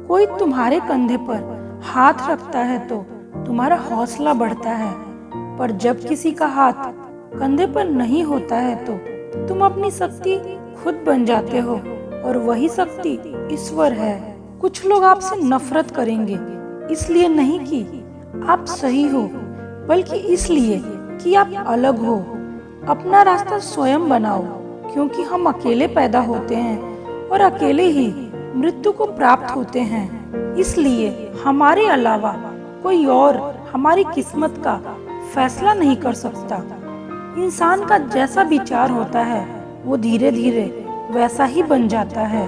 कोई तुम्हारे कंधे पर हाथ रखता है तो तुम्हारा हौसला बढ़ता है, पर जब किसी का हाथ कंधे पर नहीं होता है तो तुम अपनी शक्ति खुद बन जाते हो, और वही शक्ति ईश्वर है। कुछ लोग आपसे नफरत करेंगे, इसलिए नहीं कि आप सही हो, बल्कि इसलिए कि आप अलग हो। अपना रास्ता स्वयं बनाओ, क्योंकि हम अकेले पैदा होते हैं और अकेले ही मृत्यु को प्राप्त होते हैं। इसलिए हमारे अलावा कोई और हमारी किस्मत का फैसला नहीं कर सकता। इंसान का जैसा विचार होता है वो धीरे धीरे वैसा ही बन जाता है।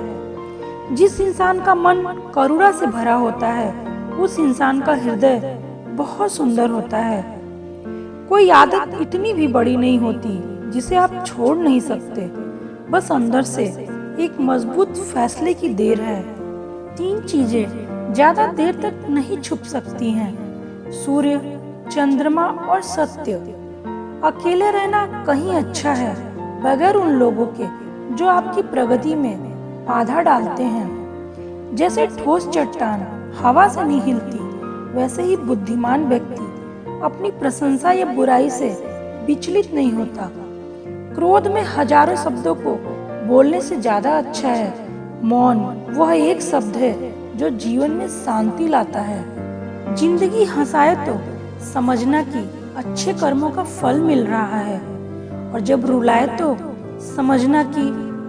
जिस इंसान का मन करुणा से भरा होता है उस इंसान का हृदय बहुत सुंदर होता है। कोई आदत इतनी भी बड़ी नहीं होती जिसे आप छोड़ नहीं सकते, बस अंदर से एक मजबूत फैसले की देर है। 3 चीजें ज्यादा देर तक नहीं छुप सकती हैं: सूर्य, चंद्रमा और सत्य। अकेले रहना कहीं अच्छा है, बगैर उन लोगों के जो आपकी प्रगति में बाधा डालते हैं। जैसे ठोस चट्टान हवा से नहीं हिलती, वैसे ही बुद्धिमान व्यक्ति अपनी प्रशंसा या बुराई से विचलित नहीं होता। क्रोध में हजारों शब्दों को बोलने से ज्यादा अच्छा है मौन वह एक शब्द है जो जीवन में शांति लाता है। जिंदगी हंसाए तो समझना कि अच्छे कर्मों का फल मिल रहा है, और जब रुलाए तो समझना कि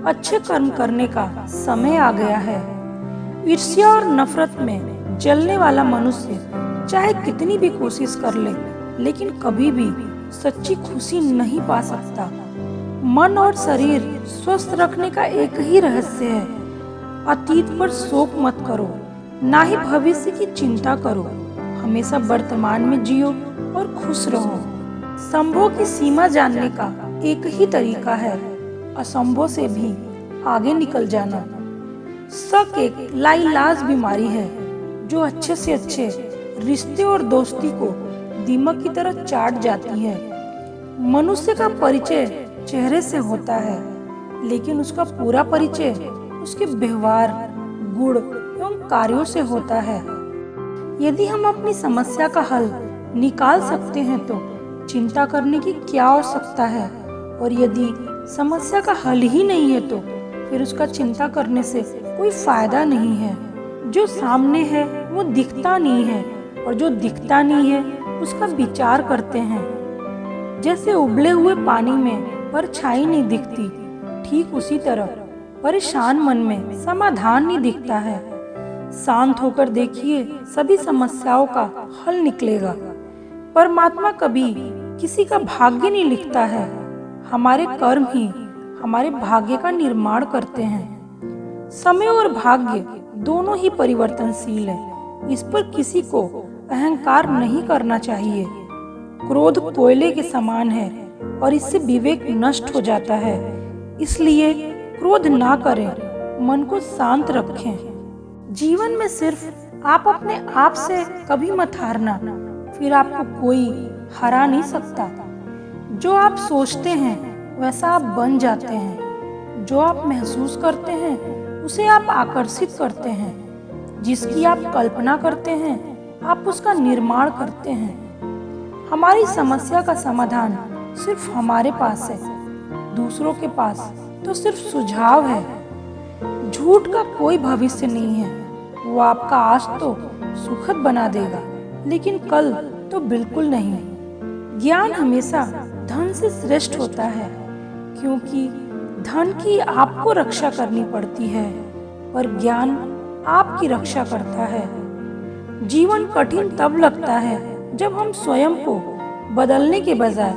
अच्छे कर्म करने का समय आ गया है। ईर्ष्या और नफरत में जलने वाला मनुष्य चाहे कितनी भी कोशिश कर ले, लेकिन कभी भी सच्ची खुशी नहीं पा सकता। मन और शरीर स्वस्थ रखने का एक ही रहस्य है: अतीत पर शोक मत करो, ना ही भविष्य की चिंता करो। हमेशा वर्तमान में जियो और खुश रहो। संभव की सीमा जानने का एक ही तरीका है: असंभव से भी आगे निकल जाना। शक एक लाइलाज बीमारी है जो अच्छे से अच्छे रिश्ते और दोस्ती को दीमक की तरह चाट जाती है। मनुष्य का परिचय चेहरे से होता है, लेकिन उसका पूरा परिचय उसके व्यवहार, गुण एवं कार्यों से होता है। यदि हम अपनी समस्या का हल निकाल सकते हैं तो चिंता करने की क्या आवश्यकता है, और यदि समस्या का हल ही नहीं है तो फिर उसका चिंता करने से कोई फायदा नहीं है। जो सामने है वो दिखता नहीं है, और जो दिखता नहीं है उसका विचार करते हैं। जैसे उबले हुए पानी में परछाई नहीं दिखती, ठीक उसी तरह परेशान मन में समाधान नहीं दिखता है। शांत होकर देखिए, सभी समस्याओं का हल निकलेगा। परमात्मा कभी किसी का भाग्य नहीं लिखता है, हमारे कर्म ही हमारे भाग्य का निर्माण करते हैं। समय और भाग्य दोनों ही परिवर्तनशील है, इस पर किसी को अहंकार नहीं करना चाहिए। क्रोध कोयले के समान है और इससे विवेक नष्ट हो जाता है, इसलिए क्रोध ना करें, मन को शांत रखें। जीवन में सिर्फ आप अपने आप से कभी मत हारना, फिर आपको कोई हरा नहीं सकता। जो आप सोचते हैं वैसा आप बन जाते हैं। जो आप महसूस करते हैं उसे आप आकर्षित करते हैं। जिसकी आप कल्पना करते हैं आप उसका निर्माण करते हैं। हमारी समस्या का समाधान सिर्फ हमारे पास है, दूसरों के पास तो सिर्फ सुझाव है। झूठ का कोई भविष्य नहीं है, वो आपका आज तो सुखद बना देगा, लेकिन कल तो बिल्कुल नहीं। ज्ञान हमेशा धन से श्रेष्ठ होता है, क्योंकि धन की आपको रक्षा करनी पड़ती है, पर ज्ञान आपकी रक्षा करता है। जीवन कठिन तब लगता है जब हम स्वयं को बदलने के बजाय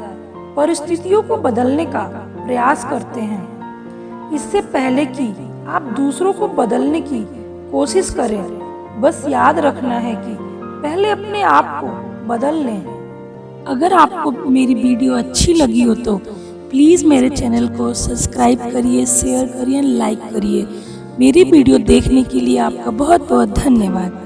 परिस्थितियों को बदलने का प्रयास करते हैं। इससे पहले कि आप दूसरों को बदलने की कोशिश करें, बस याद रखना है कि पहले अपने आप को बदल लें। अगर आपको मेरी वीडियो अच्छी लगी हो तो प्लीज़ मेरे चैनल को सब्सक्राइब करिए, शेयर करिए, लाइक करिए। मेरी वीडियो देखने के लिए आपका बहुत बहुत धन्यवाद।